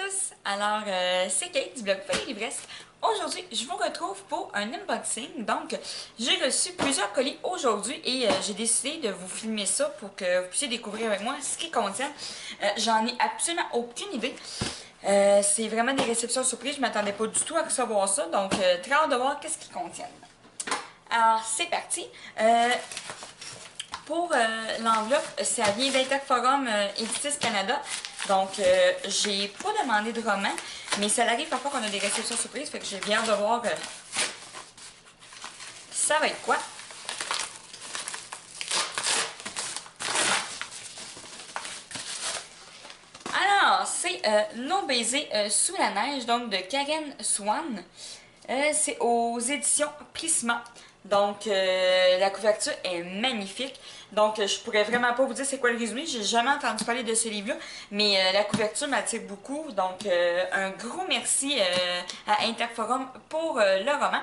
tous! Alors, c'est Kate du blog Folie Livresque. Aujourd'hui, je vous retrouve pour un unboxing. Donc, j'ai reçu plusieurs colis aujourd'hui et j'ai décidé de vous filmer ça pour que vous puissiez découvrir avec moi ce qu'ils contiennent. J'en ai absolument aucune idée. C'est vraiment des réceptions surprises. Je ne m'attendais pas du tout à recevoir ça. Donc, très hâte de voir qu'est-ce qu'ils contiennent. Alors, c'est parti. Pour l'enveloppe, ça vient d'Interforum Éditis Canada. Donc, j'ai pas demandé de roman, mais ça arrive parfois qu'on a des réceptions surprises, fait que j'ai bien hâte de voir ça va être quoi. Alors, c'est Nos baisers sous la neige, donc de Karen Swan. C'est aux éditions Prisma. Donc, la couverture est magnifique. Donc, je pourrais vraiment pas vous dire c'est quoi le résumé. J'ai jamais entendu parler de ce livre-là. Mais la couverture m'attire beaucoup. Donc, un gros merci à Interforum pour le roman.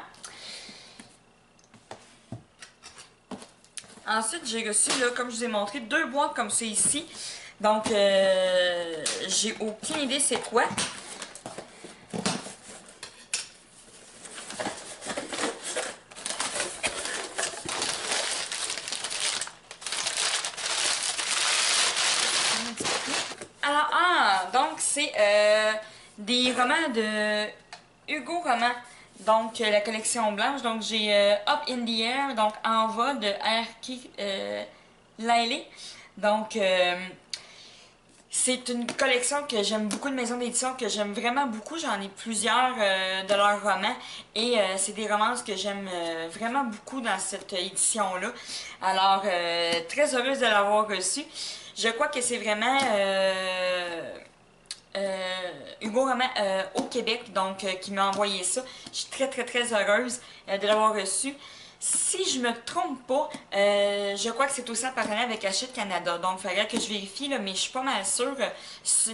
Ensuite, j'ai reçu, là, comme je vous ai montré, 2 boîtes comme ça ici. Donc, j'ai aucune idée c'est quoi. Alors, donc c'est des romans de Hugo Roman, donc la collection blanche. Donc j'ai Up in the Air, donc En va de R.K. Lyle. Donc c'est une collection que j'aime beaucoup, de maisons d'édition que j'aime vraiment beaucoup. J'en ai plusieurs de leurs romans et c'est des romances que j'aime vraiment beaucoup dans cette édition-là. Alors, très heureuse de l'avoir reçu. Je crois que c'est vraiment Hugo Roman au Québec, donc qui m'a envoyé ça. Je suis très heureuse de l'avoir reçu. Si je me trompe pas, je crois que c'est aussi en partenariat avec Hachette Canada. Donc, il faudrait que je vérifie, là, mais je suis pas mal sûre.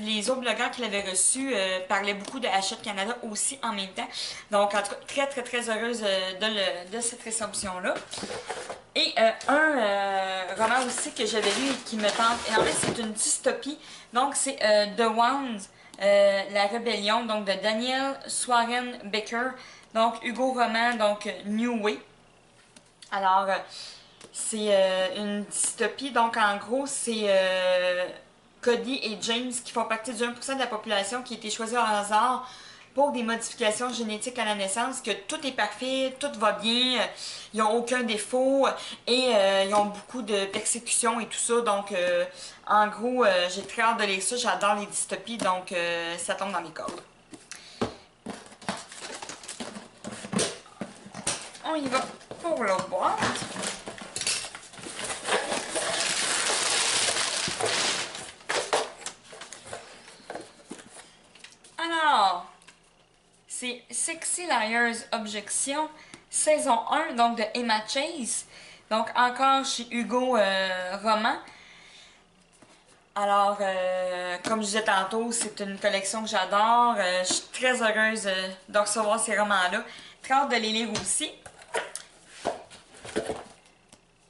Les autres blogueurs qui l'avaient reçu parlaient beaucoup de Hachette Canada aussi en même temps. Donc, en tout cas, très heureuse de cette réception-là. Et un roman aussi que j'avais lu et qui me tente énormément, c'est une dystopie. Donc, c'est The Wands, La Rébellion, donc de Daniel Swarren Becker. Donc, Hugo Roman, donc New Way. Alors, c'est une dystopie. Donc, en gros, c'est Cody et James qui font partie du 1% de la population qui a été choisi au hasard pour des modifications génétiques à la naissance, que tout est parfait, tout va bien, ils n'ont aucun défaut et ils ont beaucoup de persécutions et tout ça. Donc, en gros, j'ai très hâte de lire ça. J'adore les dystopies, donc ça tombe dans mes cordes. On y va pour l'autre boîte. Alors, c'est Sexy Liars Objection, saison 1, donc de Emma Chase. Donc, encore chez Hugo Roman. Alors, comme je disais tantôt, c'est une collection que j'adore. Je suis très heureuse de recevoir ces romans-là. Très hâte de les lire aussi.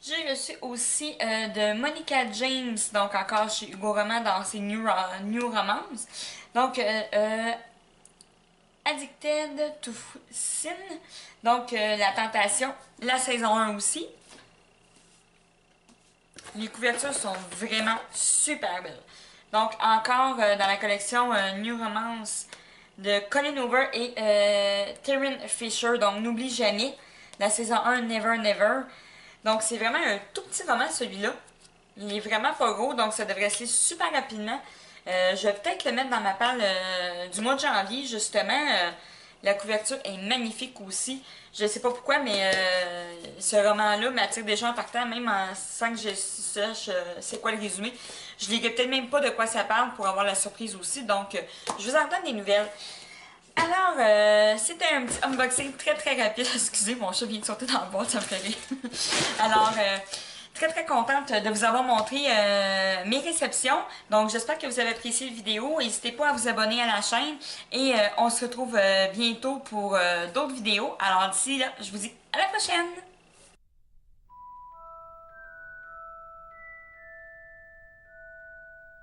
J'ai reçu aussi de Monica James, donc encore chez Hugo Roman dans ses New Romance. Donc, Addicted to Sin, donc La Tentation, la saison 1 aussi. Les couvertures sont vraiment super belles. Donc, encore dans la collection New Romance de Colin Hoover et Taryn Fisher, donc N'oublie jamais, la saison 1 Never Never. Donc, c'est vraiment un tout petit roman, celui-là. Il est vraiment pas gros, donc ça devrait se lire super rapidement. Je vais peut-être le mettre dans ma palle du mois de janvier, justement. La couverture est magnifique aussi. Je sais pas pourquoi, mais ce roman-là m'attire déjà en partant, même sans que je sache c'est quoi le résumé. Je lirai peut-être même pas de quoi ça parle pour avoir la surprise aussi, donc je vous en donne des nouvelles. Alors, c'était un petit unboxing très rapide. Excusez, mon chat vient de sauter dans la boîte, ça me fait rire. Alors, très contente de vous avoir montré mes réceptions. Donc, j'espère que vous avez apprécié la vidéo. N'hésitez pas à vous abonner à la chaîne. Et on se retrouve bientôt pour d'autres vidéos. Alors, d'ici là, je vous dis à la prochaine!